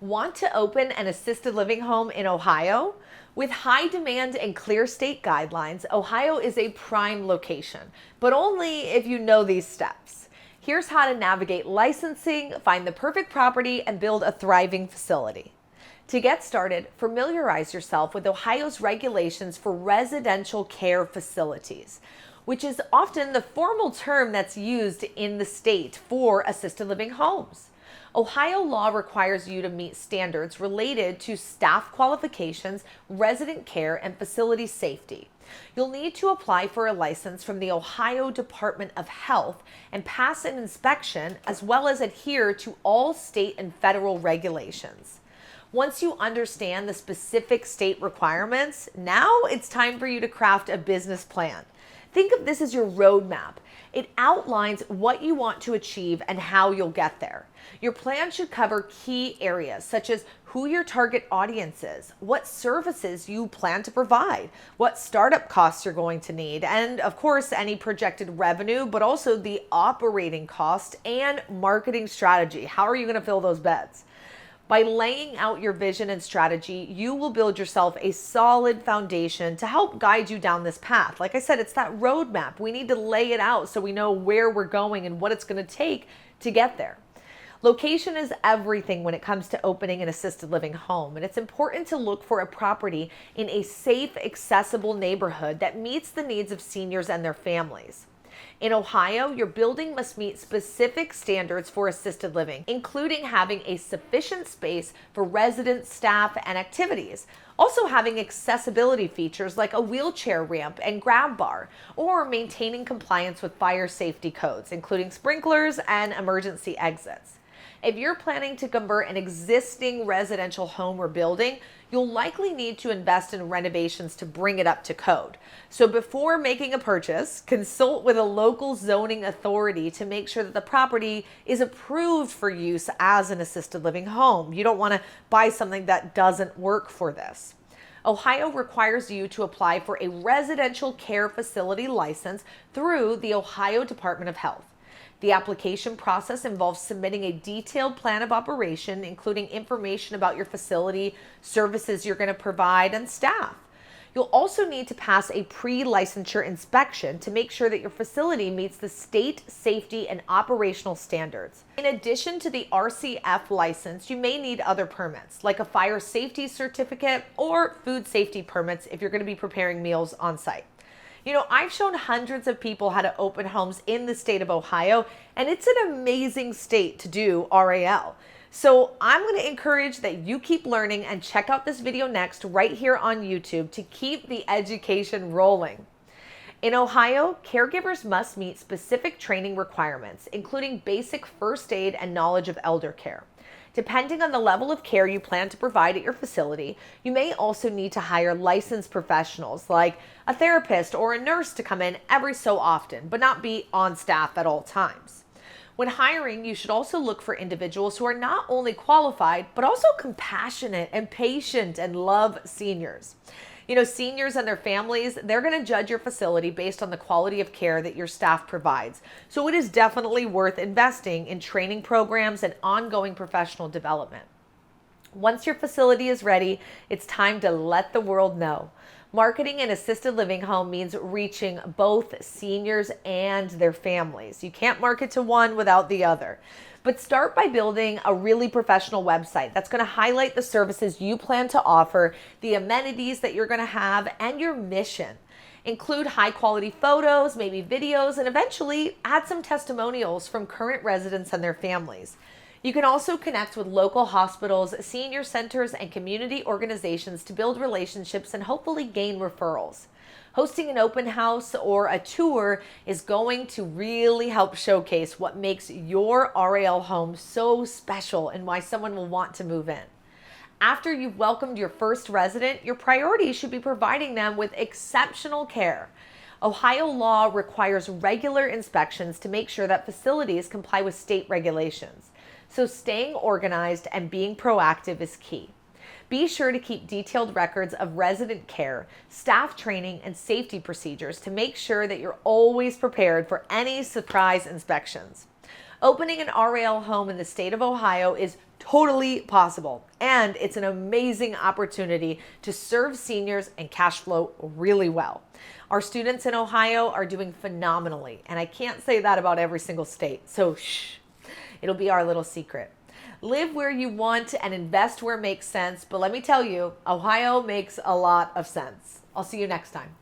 Want to open an assisted living home in Ohio? With high demand and clear state guidelines, Ohio is a prime location, but only if you know these steps. Here's how to navigate licensing, find the perfect property, and build a thriving facility. To get started, familiarize yourself with Ohio's regulations for residential care facilities, which is often the formal term that's used in the state for assisted living homes. Ohio law requires you to meet standards related to staff qualifications, resident care, and facility safety. You'll need to apply for a license from the Ohio Department of Health and pass an inspection, as well as adhere to all state and federal regulations. Once you understand the specific state requirements, now it's time for you to craft a business plan. Think of this as your roadmap. It outlines what you want to achieve and how you'll get there. Your plan should cover key areas such as who your target audience is, what services you plan to provide, what startup costs you're going to need, and of course, any projected revenue, but also the operating cost and marketing strategy. How are you going to fill those beds? By laying out your vision and strategy, you will build yourself a solid foundation to help guide you down this path. Like I said, it's that roadmap. We need to lay it out so we know where we're going and what it's going to take to get there. Location is everything when it comes to opening an assisted living home, and it's important to look for a property in a safe, accessible neighborhood that meets the needs of seniors and their families. In Ohio, your building must meet specific standards for assisted living, including having a sufficient space for residents, staff, and activities. Also having accessibility features like a wheelchair ramp and grab bar, or maintaining compliance with fire safety codes, including sprinklers and emergency exits. If you're planning to convert an existing residential home or building, you'll likely need to invest in renovations to bring it up to code. So before making a purchase, consult with a local zoning authority to make sure that the property is approved for use as an assisted living home. You don't want to buy something that doesn't work for this. Ohio requires you to apply for a residential care facility license through the Ohio Department of Health. The application process involves submitting a detailed plan of operation, including information about your facility, services you're going to provide, and staff. You'll also need to pass a pre-licensure inspection to make sure that your facility meets the state safety and operational standards. In addition to the RCF license, you may need other permits, like a fire safety certificate or food safety permits if you're going to be preparing meals on site. You know, I've shown hundreds of people how to open homes in the state of Ohio, and it's an amazing state to do RAL. So I'm going to encourage that you keep learning and check out this video next right here on YouTube to keep the education rolling. In Ohio, caregivers must meet specific training requirements, including basic first aid and knowledge of elder care. Depending on the level of care you plan to provide at your facility, you may also need to hire licensed professionals like a therapist or a nurse to come in every so often, but not be on staff at all times. When hiring, you should also look for individuals who are not only qualified, but also compassionate and patient and love seniors. You know, seniors and their families, they're going to judge your facility based on the quality of care that your staff provides. So it is definitely worth investing in training programs and ongoing professional development. Once your facility is ready, it's time to let the world know. Marketing an assisted living home means reaching both seniors and their families. You can't market to one without the other. But start by building a really professional website that's going to highlight the services you plan to offer, the amenities that you're going to have, and your mission. Include high quality photos, maybe videos, and eventually add some testimonials from current residents and their families. You can also connect with local hospitals, senior centers, and community organizations to build relationships and hopefully gain referrals. Hosting an open house or a tour is going to really help showcase what makes your RAL home so special and why someone will want to move in. After you've welcomed your first resident, your priority should be providing them with exceptional care. Ohio law requires regular inspections to make sure that facilities comply with state regulations. So staying organized and being proactive is key. Be sure to keep detailed records of resident care, staff training, and safety procedures to make sure that you're always prepared for any surprise inspections. Opening an RAL home in the state of Ohio is Totally possible. And it's an amazing opportunity to serve seniors and cash flow really well. Our students in Ohio are doing phenomenally, and I can't say that about every single state. So shh, it'll be our little secret. Live where you want and invest where it makes sense. But let me tell you, Ohio makes a lot of sense. I'll see you next time.